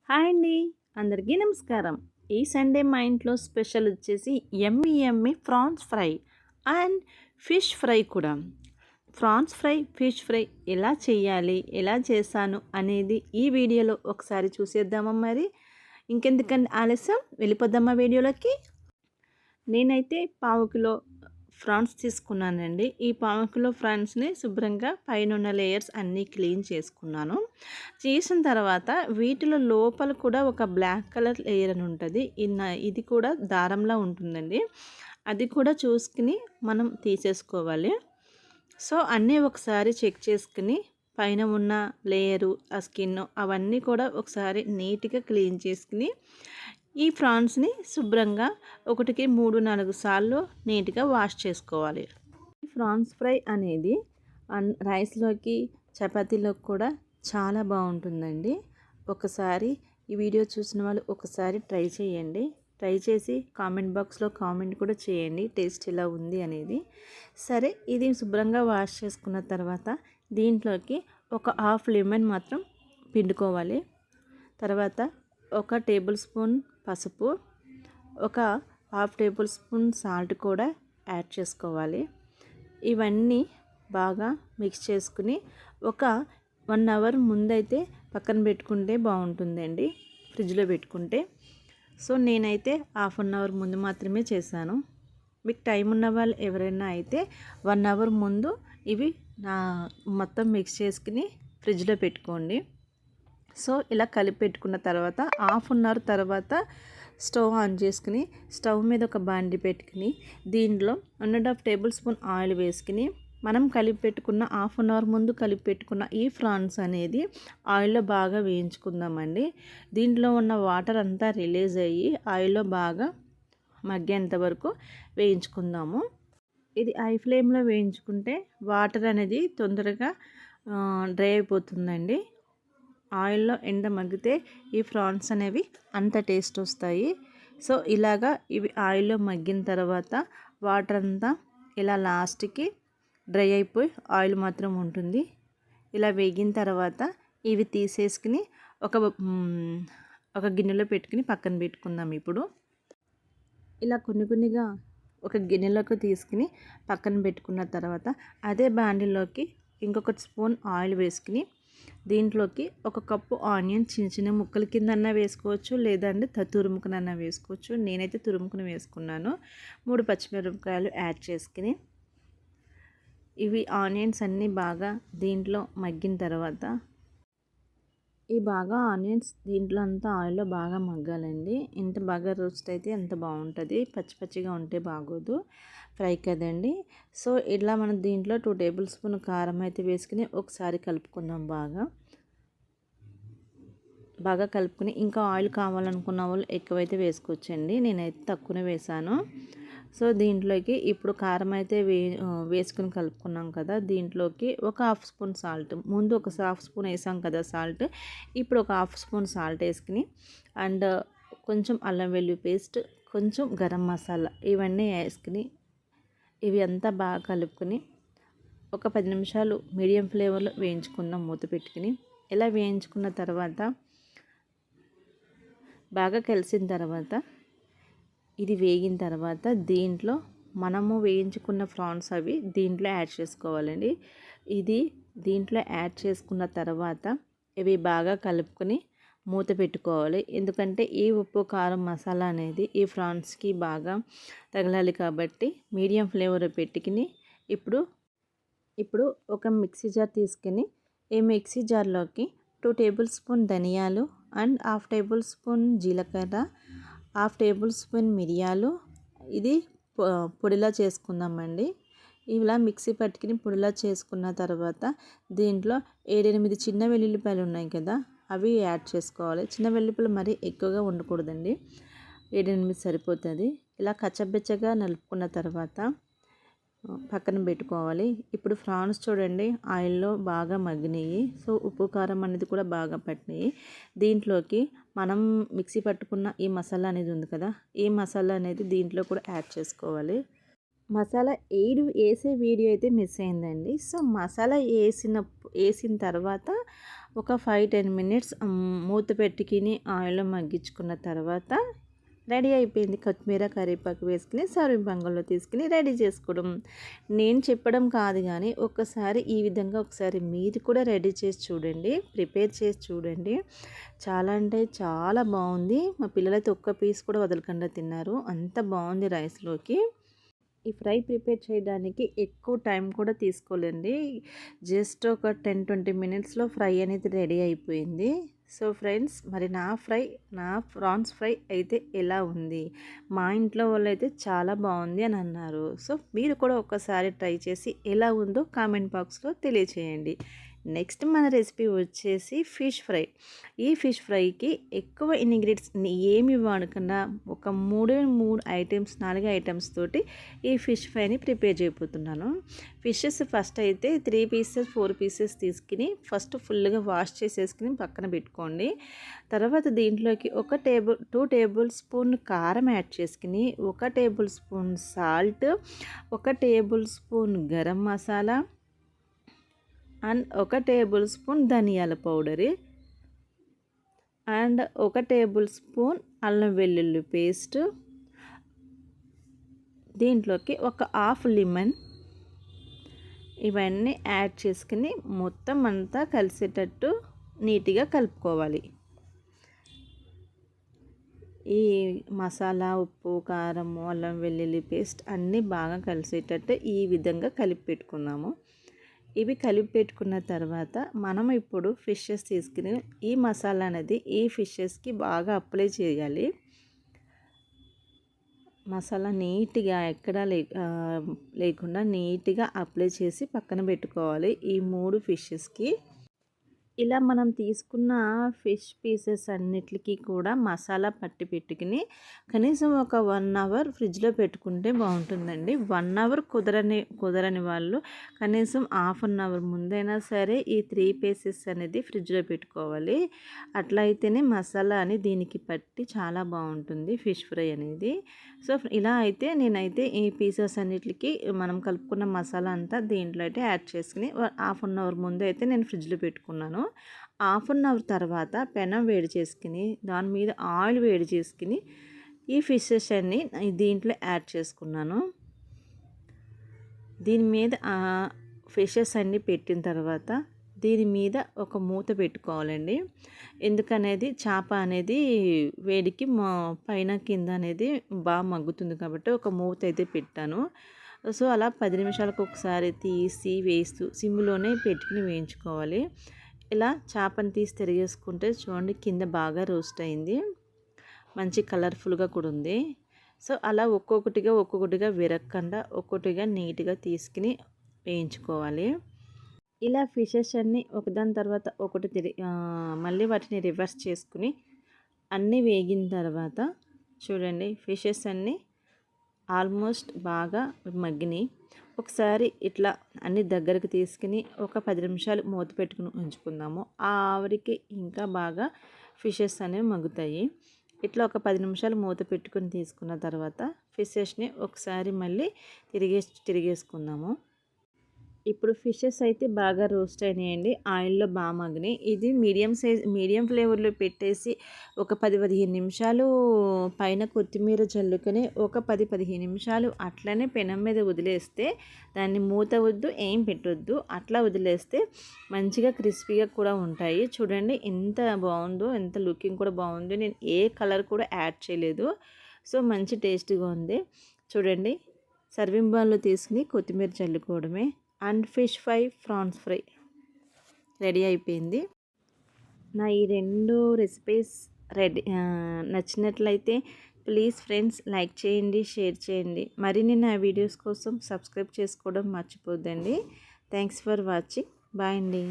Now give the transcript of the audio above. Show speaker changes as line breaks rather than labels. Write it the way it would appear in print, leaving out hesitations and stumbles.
Hi అండి. అందరికీ నమస్కారం. ఈ సండే మా ఇంట్లో స్పెషల్ వచ్చేసి yummy yummy prawns fry and fish fry కూడా. ప్రాన్స్ ఫ్రై, ఫిష్ ఫ్రై ఎలా చేయాలి, ఎలా చేశాను అనేది ఈ వీడియోలో ఒకసారి చూసేద్దామా మరి. ఇంకెందుకండి ఆలస్యం, వెళ్ళిపోద్దామా వీడియోలోకి. నేనైతే పావు కిలో ఫ్రాన్స్ తీసుకున్నానండి. ఈ పావు కిలో ఫ్రాన్స్ని శుభ్రంగా పైన లేయర్స్ అన్నీ క్లీన్ చేసుకున్నాను. చేసిన తర్వాత వీటిలో లోపల కూడా ఒక బ్లాక్ కలర్ లేయర్ అని ఉంటుంది. ఇది కూడా దారంలా ఉంటుందండి. అది కూడా చూసుకుని మనం తీసేసుకోవాలి. సో అన్నీ ఒకసారి చెక్ చేసుకుని పైన ఉన్న లేయరు, ఆ స్కిన్ అవన్నీ కూడా ఒకసారి నీట్గా క్లీన్ చేసుకుని ఈ ప్రాన్స్ని శుభ్రంగా 3-4 సార్లు నీట్గా వాష్ చేసుకోవాలి. ఈ ప్రాన్స్ ఫ్రై అనేది రైస్లోకి, చపాతీలోకి కూడా చాలా బాగుంటుందండి. ఒకసారి ఈ వీడియో చూసిన వాళ్ళు ఒకసారి ట్రై చేయండి. ట్రై చేసి కామెంట్ బాక్స్లో కామెంట్ కూడా చేయండి టేస్ట్ ఎలా ఉంది అనేది. సరే, ఇది శుభ్రంగా వాష్ చేసుకున్న తర్వాత దీంట్లోకి ఒక హాఫ్ లెమన్ మాత్రం పిండుకోవాలి. తర్వాత 1 టేబుల్ స్పూన్ పసుపు, ఒక హాఫ్ టేబుల్ స్పూన్ సాల్ట్ కూడా యాడ్ చేసుకోవాలి. ఇవన్నీ బాగా మిక్స్ చేసుకుని ఒక 1 అవర్ ముందైతే పక్కన పెట్టుకుంటే బాగుంటుందండి, ఫ్రిడ్జ్లో పెట్టుకుంటే. సో నేనైతే హాఫ్ అన్ అవర్ ముందు మాత్రమే చేశాను. మీకు టైం ఉన్న వాళ్ళు ఎవరైనా అయితే 1 అవర్ ముందు ఇవి మొత్తం మిక్స్ చేసుకుని ఫ్రిడ్జ్లో పెట్టుకోండి. సో ఇలా కలిపి పెట్టుకున్న తర్వాత హాఫ్ అన్ అవర్ తర్వాత స్టవ్ ఆన్ చేసుకుని స్టవ్ మీద ఒక బాండి పెట్టుకుని దీంట్లో 1.5 టేబుల్ స్పూన్ ఆయిల్ వేసుకుని మనం కలిపి పెట్టుకున్న హాఫ్ అన్ అవర్ ముందు కలిపి పెట్టుకున్న ఈ ఫ్రాన్స్ అనేది ఆయిల్లో బాగా వేయించుకుందామండి. దీంట్లో ఉన్న వాటర్ అంతా రిలీజ్ అయ్యి ఆయిల్లో బాగా మగ్గేంత వరకు వేయించుకుందాము. ఇది హై ఫ్లేమ్లో వేయించుకుంటే వాటర్ అనేది తొందరగా డ్రై అయిపోతుందండి. ఆయిల్లో ఎండ మగ్గితే ఈ ప్రాన్స్ అనేవి అంత టేస్ట్ వస్తాయి. సో ఇలాగా ఇవి ఆయిల్లో మగ్గిన తర్వాత వాటర్ అంతా ఇలా లాస్ట్కి డ్రై అయిపోయి ఆయిల్ మాత్రం ఉంటుంది. ఇలా వేగిన తర్వాత ఇవి తీసేసుకుని ఒక గిన్నెలో పెట్టుకుని పక్కన పెట్టుకుందాం. ఇప్పుడు ఇలా కొన్నిగా ఒక గిన్నెలోకి తీసుకుని పక్కన పెట్టుకున్న తర్వాత అదే బాండిలోకి ఇంకొక స్పూన్ ఆయిల్ వేసుకుని దీంట్లోకి 1 కప్పు ఆనియన్ చిన్న ముక్కల కిందన్నా వేసుకోవచ్చు, లేదంటే తురుముకునన్నా వేసుకోవచ్చు. నేనైతే తురుముకుని వేసుకున్నాను. 3 పచ్చిమిరపకాయలు యాడ్ చేసుకుని ఇవి ఆనియన్స్ అన్నీ బాగా దీంట్లో మగ్గిన తర్వాత ఈ బాగా ఆనియన్స్ దీంట్లో అంతా ఆయిల్లో బాగా మగ్గాలండి. ఎంత బాగా రోస్ట్ అయితే ఎంత బాగుంటుంది. పచ్చి పచ్చిగా ఉంటే బాగోదు, ఫ్రై కదండి. సో ఇలా మనం దీంట్లో 2 టేబుల్ స్పూన్ కారం అయితే వేసుకుని ఒకసారి కలుపుకుందాం. బాగా కలుపుకొని ఇంకా ఆయిల్ కావాలనుకున్న వాళ్ళు ఎక్కువైతే వేసుకోవచ్చండి. నేనైతే తక్కువనే వేసాను. సో దీంట్లోకి ఇప్పుడు కారం అయితే వేసుకుని కలుపుకున్నాం కదా, దీంట్లోకి ఒక హాఫ్ స్పూన్ సాల్ట్, ముందు ఒక హాఫ్ స్పూన్ వేసాం కదా సాల్ట్, ఇప్పుడు ఒక హాఫ్ స్పూన్ సాల్ట్ వేసుకుని అండ్ కొంచెం అల్లం వెల్లుల్లి పేస్ట్, కొంచెం గరం మసాలా ఇవన్నీ వేసుకుని ఇవి అంతా బాగా కలుపుకొని ఒక 10 నిమిషాలు మీడియం ఫ్లేవర్లో వేయించుకుందాం మూత పెట్టుకుని. ఇలా వేయించుకున్న తర్వాత బాగా కలిసిన తర్వాత ఇది వేగిన తర్వాత దీంట్లో మనము వేయించుకున్న ప్రాన్స్ అవి దీంట్లో యాడ్ చేసుకోవాలండి. ఇది దీంట్లో యాడ్ చేసుకున్న తర్వాత ఇవి బాగా కలుపుకొని మూత పెట్టుకోవాలి. ఎందుకంటే ఈ ఉప్పు కారం మసాలా అనేది ఈ ప్రాన్స్కి బాగా తగలాలి కాబట్టి మీడియం ఫ్లేవర్ పెట్టుకుని ఇప్పుడు ఒక మిక్సీ జార్ తీసుకుని ఈ మిక్సీ జార్లోకి 2 టేబుల్ స్పూన్ ధనియాలు అండ్ హాఫ్ టేబుల్ స్పూన్ జీలకర్ర, హాఫ్ టేబుల్ స్పూన్ మిరియాలు ఇది పొడిలా చేసుకుందామండి. ఇలా మిక్సీ పట్టుకుని పొడిలా చేసుకున్న తర్వాత దీంట్లో 7-8 చిన్న వెల్లుల్లిపాయలు ఉన్నాయి కదా, అవి యాడ్ చేసుకోవాలి. చిన్న వెల్లుల్లిపాయలు మరీ ఎక్కువగా ఉండకూడదండి, 7-8 సరిపోతుంది. ఇలా కచ్చబెచ్చగా నలుపుకున్న తర్వాత పక్కన పెట్టుకోవాలి. ఇప్పుడు ప్రాన్స్ చూడండి ఆయిల్లో బాగా మగ్గినాయి. సో ఉప్పు కారం అనేది కూడా బాగా పట్టినాయి. దీంట్లోకి మనం మిక్సీ పట్టుకున్న ఈ మసాలా అనేది ఉంది కదా, ఈ మసాలా అనేది దీంట్లో కూడా యాడ్ చేసుకోవాలి. మసాలా వేసే వీడియో అయితే మిస్ అయిందండి. సో మసాలా వేసిన తర్వాత ఒక 5-10 మినిట్స్ మూత పెట్టుకుని ఆయిల్లో మగ్గించుకున్న తర్వాత రెడీ అయిపోయింది. కొత్తిమీర కరివేపాకు వేసుకుని సర్వింగ్ బౌల్లో తీసుకుని రెడీ చేసుకోవడం. నేను చెప్పడం కాదు కానీ ఒక్కసారి ఈ విధంగా ఒకసారి మీరు కూడా రెడీ చేసి చూడండి, ప్రిపేర్ చేసి చూడండి. చాలా అంటే చాలా బాగుంది. మా పిల్లలైతే ఒక్క పీస్ కూడా వదలకుండా తిన్నారు, అంత బాగుంది రైస్లోకి. ఈ ఫ్రై ప్రిపేర్ చేయడానికి ఎక్కువ టైం కూడా తీసుకోలేండి. జస్ట్ ఒక 10-20 మినిట్స్లో ఫ్రై అనేది రెడీ అయిపోయింది. సో ఫ్రెండ్స్, మరి నా ప్రాన్స్ ఫ్రై అయితే ఎలా ఉంది? మా ఇంట్లో వాళ్ళు అయితే చాలా బాగుంది అని అన్నారు. సో మీరు కూడా ఒకసారి ట్రై చేసి ఎలా ఉందో కామెంట్ బాక్స్లో తెలియచేయండి. నెక్స్ట్ మన రెసిపీ వచ్చేసి ఫిష్ ఫ్రై. ఈ ఫిష్ ఫ్రైకి ఎక్కువ ఇంగ్రీడియంట్స్ ఏమి వాడకుండా ఒక 4 ఐటమ్స్ తోటి ఈ ఫిష్ ఫ్రైని ప్రిపేర్ చేయబోతున్నాను. ఫిషెస్ ఫస్ట్ అయితే 3 పీసెస్ 4 పీసెస్ తీసుకుని ఫస్ట్ ఫుల్గా వాష్ చేసేసుకుని పక్కన పెట్టుకోండి. తర్వాత దీంట్లోకి 2 టేబుల్ స్పూన్ కారం యాడ్ చేసుకుని, 1 table spoon salt, 1 table spoon garam masala and 1 table spoon ధనియాల పౌడర్ అండ్ 1 టేబుల్ స్పూన్ అల్లం వెల్లుల్లి పేస్ట్, దీంట్లోకి ఒక హాఫ్ లెమన్, ఇవన్నీ యాడ్ చేసుకుని మొత్తం అంతా కలిసేటట్టు నీట్గా కలుపుకోవాలి. ఈ మసాలా, ఉప్పు, కారం, అల్లం వెల్లుల్లి పేస్ట్ అన్నీ బాగా కలిసేటట్టు ఈ విధంగా కలిపి పెట్టుకుందాము. ఇవి కలిపి పెట్టుకున్న తర్వాత మనం ఇప్పుడు ఫిషెస్ తీసుకుని ఈ మసాలా అనేది ఈ ఫిషెస్కి బాగా అప్లై చేయాలి. మసాలా నీట్గా ఎక్కడా లేకుండా నీట్గా అప్లై చేసి పక్కన పెట్టుకోవాలి ఈ 3 ఫిషెస్కి. ఇలా మనం తీసుకున్న ఫిష్ పీసెస్ అన్నిటికీ కూడా మసాలా పట్టి పెట్టుకుని కనీసం ఒక 1 అవర్ ఫ్రిడ్జ్లో పెట్టుకుంటే బాగుంటుందండి. 1 అవర్ కుదరని వాళ్ళు కనీసం హాఫ్ అన్ అవర్ ముందైనా సరే ఈ 3 పీసెస్ అనేది ఫ్రిడ్జ్లో పెట్టుకోవాలి. అట్లా అయితేనే మసాలా అని దీనికి పట్టి చాలా బాగుంటుంది ఫిష్ ఫ్రై అనేది. సో ఇలా అయితే నేనైతే ఈ పీసెస్ అన్నిటికీ మనం కలుపుకున్న మసాలా అంతా దీంట్లో అయితే యాడ్ చేసుకుని హాఫ్ అన్ అవర్ ముందు అయితే నేను ఫ్రిడ్జ్లో పెట్టుకున్నాను. హాఫ్ అన్ అవర్ తర్వాత పెనం వేడి చేసుకుని దాని మీద ఆయిల్ వేడి చేసుకుని ఈ ఫిషెస్ అన్ని దీంట్లో యాడ్ చేసుకున్నాను. దీని మీద ఫిషెస్ అన్నీ పెట్టిన తర్వాత దీని మీద ఒక మూత పెట్టుకోవాలండి. ఎందుకనేది చేప అనేది వేడికి పైన కింద అనేది బాగా మగ్గుతుంది కాబట్టి ఒక మూత అయితే పెట్టాను. సో అలా 10 నిమిషాలకు ఒకసారి తీసి వేస్తూ సిమ్లోనే పెట్టుకుని వేయించుకోవాలి. ఇలా చేపని తీసి తిరిగేసుకుంటే చూడండి కింద బాగా రోస్ట్ అయింది, మంచి కలర్ఫుల్గా కూడా ఉంది. సో అలా ఒక్కొక్కటిగా విరక్కుండా ఒక్కొక్కటిగా నీట్గా తీసుకుని వేయించుకోవాలి. ఇలా ఫిషెస్ అన్నీ ఒకదాని తర్వాత ఒకటి మళ్ళీ వాటిని రివర్స్ చేసుకుని అన్నీ వేగిన తర్వాత చూడండి ఫిషెస్ అన్నీ ఆల్మోస్ట్ బాగా మగ్గినాయి. ఒకసారి ఇట్లా అన్ని దగ్గరకు తీసుకుని ఒక 10 నిమిషాలు మూత పెట్టుకుని ఉంచుకుందాము. ఆ ఆవిరికి ఇంకా బాగా ఫిషెస్ అనేవి మగ్గుతాయి. ఇట్లా ఒక 10 నిమిషాలు మూత పెట్టుకుని తీసుకున్న తర్వాత ఫిషెస్ని ఒకసారి మళ్ళీ తిరిగేసుకుందాము. ఇప్పుడు ఫిషెస్ అయితే బాగా రోస్ట్ అయినాయండి, ఆయిల్లో బాగా మగ్గినాయి. ఇది మీడియం ఫ్లేవర్లో పెట్టేసి ఒక 10-15 నిమిషాలు పైన కొత్తిమీర చల్లుకొని ఒక 10-15 నిమిషాలు అట్లనే పెనం మీద వదిలేస్తే, దాన్ని మూత వద్దు ఏం పెట్టొద్దు, అట్లా వదిలేస్తే మంచిగా క్రిస్పీగా కూడా ఉంటాయి. చూడండి ఎంత బాగుందో, ఎంత లుకింగ్ కూడా బాగుందో. నేను ఏ కలర్ కూడా యాడ్ చేయలేదు. సో మంచి టేస్టీగా ఉంది. చూడండి సర్వింగ్ బౌల్లో తీసుకుని కొత్తిమీర చల్లుకోవడమే. And fish fry, prawns fry ready అయిపోయింది. నా ఈ 2 రెసిపీస్ నచ్చినట్లయితే ప్లీజ్ ఫ్రెండ్స్ లైక్ చేయండి, షేర్ చేయండి. మరిన్ని నా వీడియోస్ కోసం సబ్స్క్రైబ్ చేసుకోవడం మర్చిపోద్దండి. Thanks for watching. బాయ్ అండి.